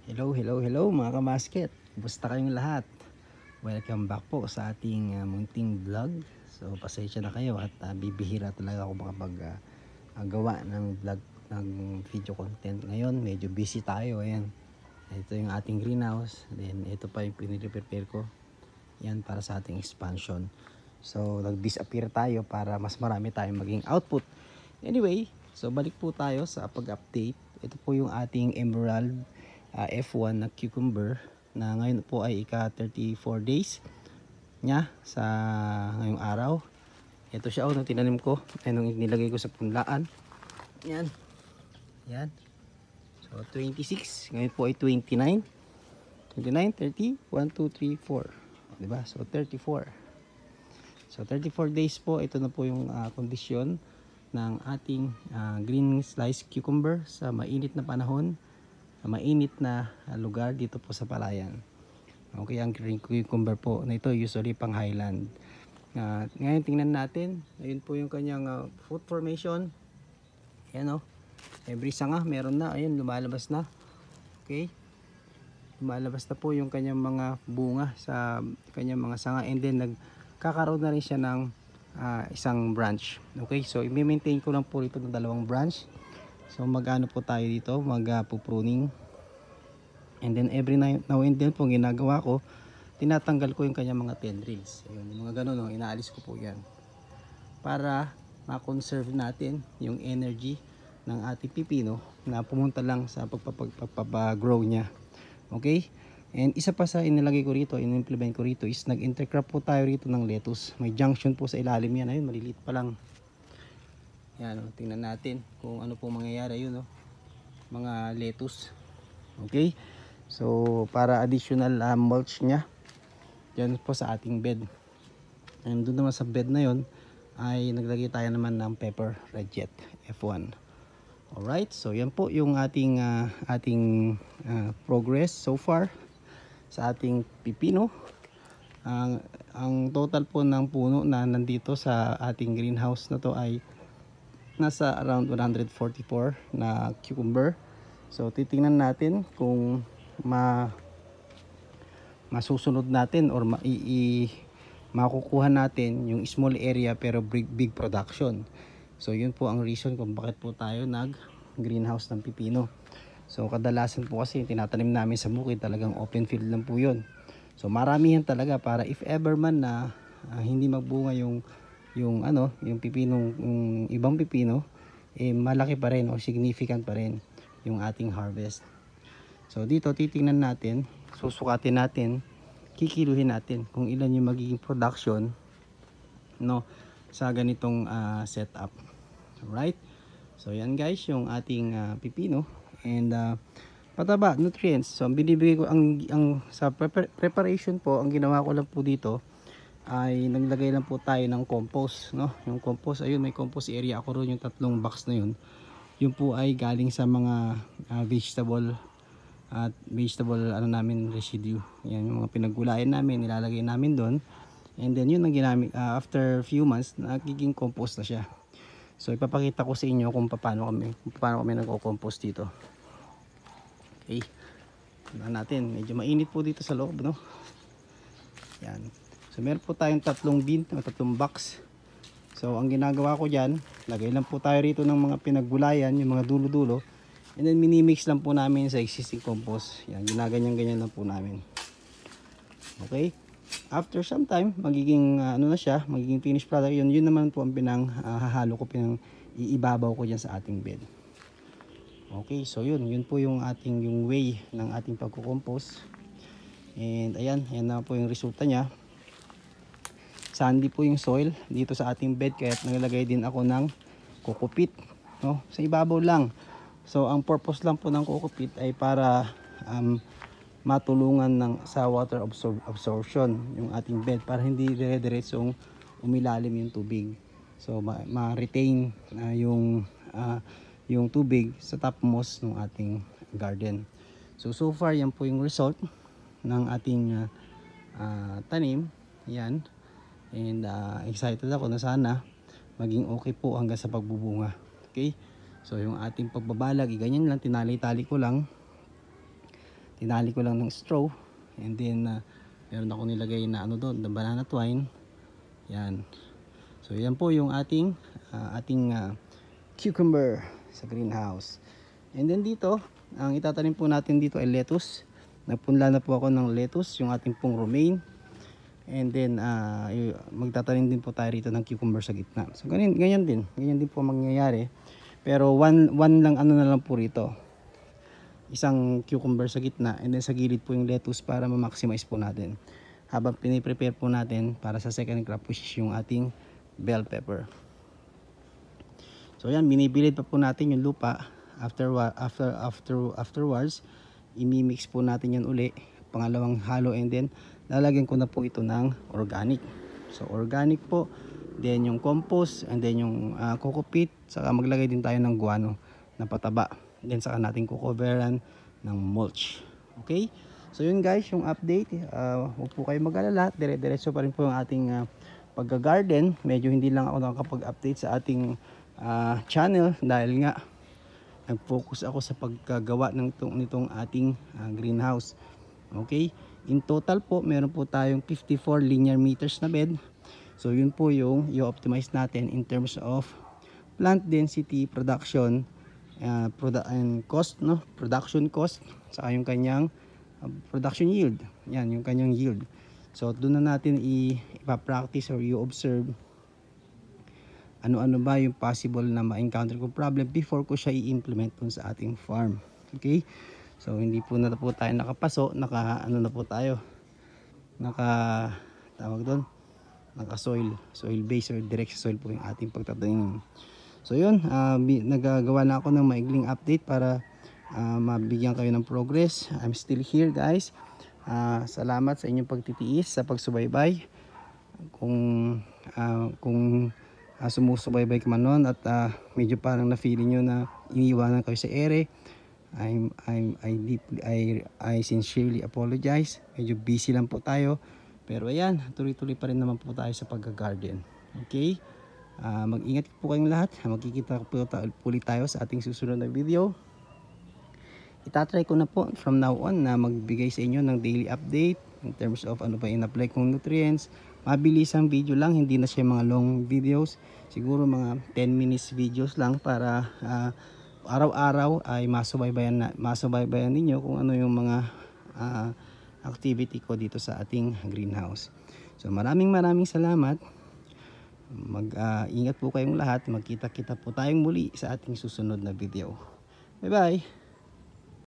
Hello mga kamasket. Kumusta kayong lahat? Welcome back po sa ating munting vlog. So pasensya na kayo at bibihira talaga ako gawa ng vlog ng video content ngayon. Medyo busy tayo. Ayan. Ito yung ating greenhouse. Then ito pa yung pinire-prepare ko. Yan para sa ating expansion. So nag-disappear tayo para mas marami tayong maging output. Anyway, so balik po tayo sa pag-update. Ito po yung ating emerald F1 na cucumber na ngayon po ay ika 34 days nya sa ngayong araw. Ito siya nung tinanim ko ay nung nilagay ko sa punlaan. Yan. Yan. So 26, ngayon po ay 29. 29, 30, 1, 2, 3, 4. Diba? So 34. So 34 days po, ito na po yung kondisyon ng ating green slice cucumber sa mainit na panahon. Mainit na lugar dito po sa Palayan. Okay, ang green cucumber po na ito usually pang highland. Ngayon tingnan natin, ayun po yung kanyang fruit formation. Ayan o, every sanga meron na, ayun lumalabas na. Okay, lumalabas na po yung kanyang mga bunga sa kanyang mga sanga, and then nagkakaroon na rin siya ng isang branch. Okay, so i-maintain ko lang po ito ng dalawang branch. So magano po tayo dito, pruning. And then every now and then po ginagawa ko, tinatanggal ko yung kanyang mga tendrils. Ayun, yung mga ganun, inaalis ko po yan. Para ma-conserve natin yung energy ng ating pipino na pumunta lang sa pagpapagrow niya. Okay? And isa pa sa inilagay ko rito, in-implement ko rito is nag-intercrop po tayo rito ng lettuce. May junction po sa ilalim yan. Ayun, maliliit pa lang. Yan, tingnan natin kung ano po mangyayari yun, mga lettuce. Okay, so para additional mulch nya yan po sa ating bed. And doon naman sa bed na yon ay naglagay tayo naman ng pepper red jet F1. Alright, so yan po yung ating progress so far sa ating pipino. Ang total po ng puno na nandito sa ating greenhouse na to ay nasa around 144 na cucumber. So titingnan natin kung masusunod natin or makukuha natin yung small area pero big production. So yun po ang reason kung bakit po tayo nag greenhouse ng pipino. So kadalasan po kasi tinatanim namin sa bukid, talagang open field lang po yun. So maramihan talaga para if ever man na hindi magbunga yung pipinong ibang pipino, malaki pa rin o significant pa rin yung ating harvest. So dito titingnan natin, susukatin natin, kikiluhin natin kung ilan yung magiging production sa ganitong setup. Alright, so yan guys yung ating pipino. And pataba, nutrients, so binibigay ko sa preparation po, ang ginawa ko lang po dito ay naglagay lang po tayo ng compost, yung compost, ayun, may compost area ako ron, yung 3 box na yun po ay galing sa mga vegetable namin residue. Yan yung mga pinagulayan namin, nilalagay namin doon, and then yun ang ginamit after few months nagiging compost na siya. So ipapakita ko sa inyo kung paano kami nagko-compost dito. Okay, natin, medyo mainit po dito sa loob, yan. So meron po tayong 3 bin, 3 box. So ang ginagawa ko dyan, lagay lang po tayo rito ng mga pinaggulayan, yung mga dulo-dulo, and then minimix lang po namin sa existing compost. Yan, ginaganyan-ganyan lang po namin. Okay, after some time magiging na siya, magiging finished product. Yun naman po ang hahalo ko, iibabaw ko dyan sa ating bed. Okay, so yun po yung way ng ating pagko-compost. And ayan na po yung resulta niya. Sandy po yung soil dito sa ating bed, kaya naglagay din ako ng kokopit, sa ibabaw lang. So ang purpose lang po ng kokopit ay para matulungan sa water absorption yung ating bed, para hindi dire-diretsong umilalim yung tubig. So ma-retain yung tubig sa topmost ng ating garden. So far yan po yung result ng ating tanim. Yan. And excited ako na sana maging okay po hanggang sa pagbubunga. Okay, so yung ating pagbabalag, ganyan lang, tinali-tali ko lang tinali ko lang ng straw, and then meron ako nilagay na ano doon, na banana twine. Yan. So yan po yung ating cucumber sa greenhouse. And then dito, ang itatanim po natin dito ay lettuce. Nagpunla na po ako ng lettuce, yung ating pong romaine. And then magtatanim din po tayo rito ng cucumber sa gitna. So ganyan din po mangyayari. Pero one lang ano na lang po rito. Isang cucumber sa gitna, and then sa gilid po yung lettuce para ma-maximize po natin. Habang piniprepare po natin para sa second crop, which is yung ating bell pepper. So yan, binibilid pa po natin yung lupa. Afterwards, imimix po natin yan uli, pangalawang halo, and then lalagyan ko na po ito ng organic. So organic po, then yung compost, and then yung coco peat, saka maglagay din tayo ng guano na pataba. Then saka natin kukoveran ng mulch. Okay? So yun guys, yung update. Huwag po kayo mag-alala, dire-diretso pa rin po yung ating pagga-garden. Medyo hindi lang ako nakakapag-update sa ating channel dahil nga nag-focus ako sa paggawa nitong ating greenhouse. Okay? In total po, meron po tayong 54 linear meters na bed. So yun po yung i-optimize natin in terms of plant density, production, and cost, no? Production cost, saka yung kanyang production yield. Yan, yung kanyang yield. So doon na natin ipa-practice or i-observe ano-ano ba yung possible na ma-encounter ko problem before ko siya i-implement dun sa ating farm. Okay? So hindi po na po tayo nakapaso, ano na po tayo, tawag doon, naka soil base or direct sa soil po yung ating pagtatanim. So yun, nagagawa na ako ng maigling update para mabigyan kayo ng progress. I'm still here guys. Salamat sa inyong pagtitiis, sa pagsubaybay. Kung sumusubaybay ka man nun at medyo parang na-feeling nyo na iniiwanan kayo sa ere, I sincerely apologize. Medyo busy lang po tayo. Pero ayan, tuloy-tuloy pa rin naman po tayo sa pagga-garden. Okay? Mag-ingat po kayong lahat. Magkikita po ulit tayo sa ating susunod na video. Itatry ko na po from now on na magbigay sa inyo ng daily update in terms of ano ba in-apply kong nutrients. Mabilisang video lang, hindi na siya mga long videos. Siguro mga 10 minutes videos lang para araw-araw ay masubaybayan ninyo kung ano yung mga activity ko dito sa ating greenhouse. So maraming salamat. Ingat po kayong lahat. Magkita-kita po tayong muli sa ating susunod na video. Bye bye.